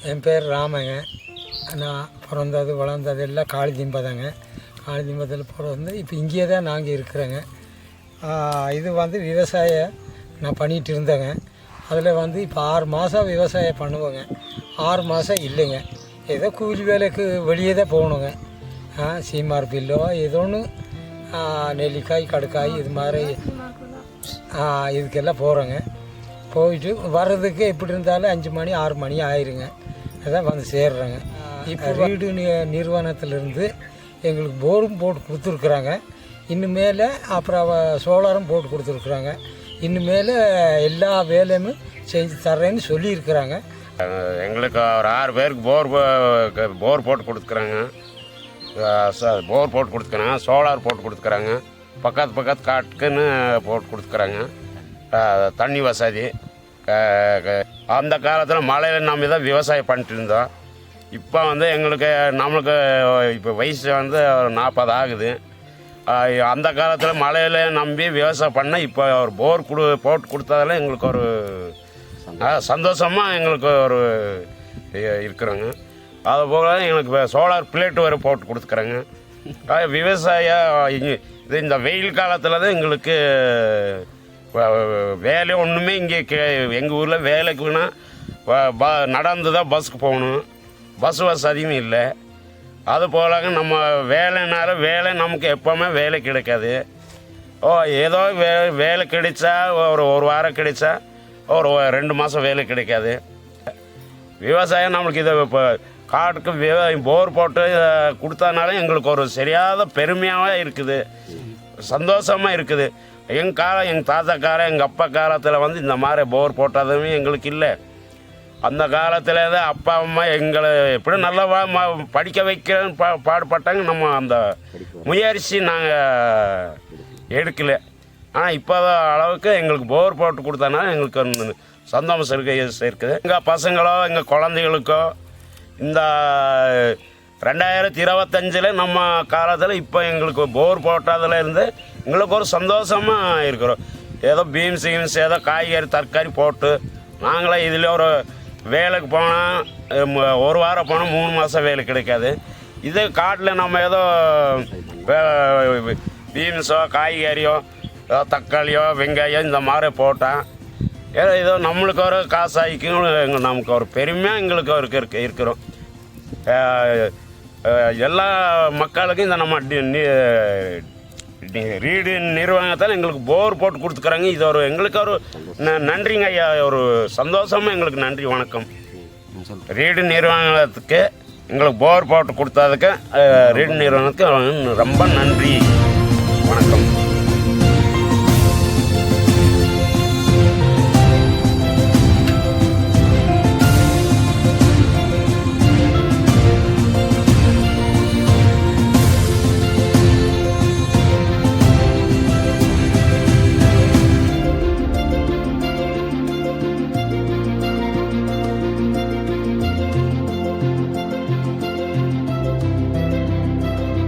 என் பேர் ராமங்க. நான் பிறந்தது வளர்ந்தது எல்லாம் காளிதிம்பதாங்க. காளிதிம்பத்தில் பிறந்து இப்போ இங்கேயே தான் நாங்கள் இருக்கிறோங்க. இது விவசாயம் நான் பண்ணிகிட்டு இருந்தேங்க. அதில் இப்போ 6 மாதம் விவசாயம் பண்ணுவோங்க. 6 மாதம் இல்லைங்க, ஏதோ கூலி வேலைக்கு வெளியே தான் போகணுங்க. சீமார் பில்லோ ஏதோ ஒன்று, நெல்லிக்காய் கடுக்காய் இது மாதிரி இதுக்கெல்லாம் போகிறோங்க. போயிட்டு வர்றதுக்கு எப்படி இருந்தாலும் 5 மணி 6 மணி ஆயிருங்க. அதான் சேர்றேங்க. இப்போ வீடு நிறுவனத்திலேருந்து எங்களுக்கு போரும் போட்டு கொடுத்துருக்குறாங்க. இன்னுமேல் அப்புறம் சோலாரும் போட்டு கொடுத்துருக்குறாங்க. இன்னுமேல் எல்லா வேலையும் செஞ்சு தர்றேன்னு சொல்லியிருக்கிறாங்க. எங்களுக்கு ஒரு 6 பேருக்கு போர் போட்டு கொடுத்துக்குறாங்க. போர் போட்டு கொடுத்துக்குறாங்க, சோலார் போட்டு கொடுத்துக்குறாங்க, பக்கத்து காட்டுக்குன்னு போட்டு கொடுத்துக்குறாங்க. தண்ணி வசதி அந்த காலத்தில் மழையில் நம்பி தான் விவசாயம் பண்ணிட்டு இருந்தோம். இப்போ நம்மளுக்கு இப்போ வயசு 40 ஆகுது. அந்த காலத்தில் மழையில் நம்பி விவசாயம் பண்ண இப்போ ஒரு போர் போட்டு கொடுத்ததில் எங்களுக்கு ஒரு சந்தோஷமாக எங்களுக்கு ஒரு இருக்கிறோங்க. அதுபோல் எங்களுக்கு சோலார் பிளேட் வரை போட்டு கொடுத்துக்குறாங்க. விவசாயம் இந்த வெயில் காலத்தில் தான் எங்களுக்கு வேலை ஒன்றுமே இங்கே எங்கள் ஊரில் வேலைக்குன்னா நடந்து தான் பஸ்ஸுக்கு போகணும். பஸ் வசதியும் இல்லை. அது போலாங்க நம்ம வேலை நமக்கு எப்போவுமே வேலை கிடைக்காது. ஏதோ வேலை கிடைச்சா ஒரு வாரம் கிடைச்சா ஒரு 2 மாதம் வேலை கிடைக்காது. விவசாயம் நம்மளுக்கு இதை இப்போ காட்டுக்கு போர் போட்டு கொடுத்ததுனால எங்களுக்கு ஒரு சரியாத பெருமையாக இருக்குது, சந்தோஷமாக இருக்குது. எங்கள் தாத்தா எங்கள் அப்பா காலத்தில் இந்த மாதிரி போர் போட்டதுமே எங்களுக்கு இல்லை. அந்த காலத்தில் தான் அப்பா அம்மா எங்களை எப்படி நல்லா படிக்க வைக்கிறேன்னு பாடுபட்டாங்க. நம்ம அந்த முயற்சி நாங்கள் எடுக்கலை. ஆனால் இப்போ அளவுக்கு எங்களுக்கு போர் போட்டு கொடுத்தனால எங்களுக்கு சந்தோஷம் இருக்குது. எங்கள் பசங்களோ எங்கள் குழந்தைகளுக்கோ இந்த 2025 நம்ம காலத்தில் இப்போ எங்களுக்கு போர் போட்டதில் இருந்து எங்களுக்கு ஒரு சந்தோஷமாக இருக்கிறோம். ஏதோ பீன்ஸ் ஏதோ காய்கறி தற்காரி போட்டு நாங்களே இதில் ஒரு வேலைக்கு போனால் 1 வாரம் போனால் 3 மாதம் வேலை கிடைக்காது. இதே காட்டில் நம்ம ஏதோ பீன்ஸோ காய்கறியோ ஏதோ தக்காளியோ வெங்காயம் இந்த மாதிரி போட்டால் ஏதோ நம்மளுக்கு ஒரு காசாய்க்கும் நமக்கு ஒரு பெருமையாக எங்களுக்கு இருக்கிறோம். எல்லா மக்களுக்கும் இந்த நம்ம ரீடு நிறுவனத்தால் எங்களுக்கு போர் போட்டு கொடுத்துக்குறாங்க. இது எங்களுக்கு ஒரு நன்றிங்க ஐயா, ஒரு சந்தோஷமாக எங்களுக்கு நன்றி வணக்கம். ரீடு நிறுவனத்துக்கு எங்களுக்கு போர் போட்டு கொடுத்ததுக்கு ரீடு நிறுவனத்துக்கு ரொம்ப நன்றி.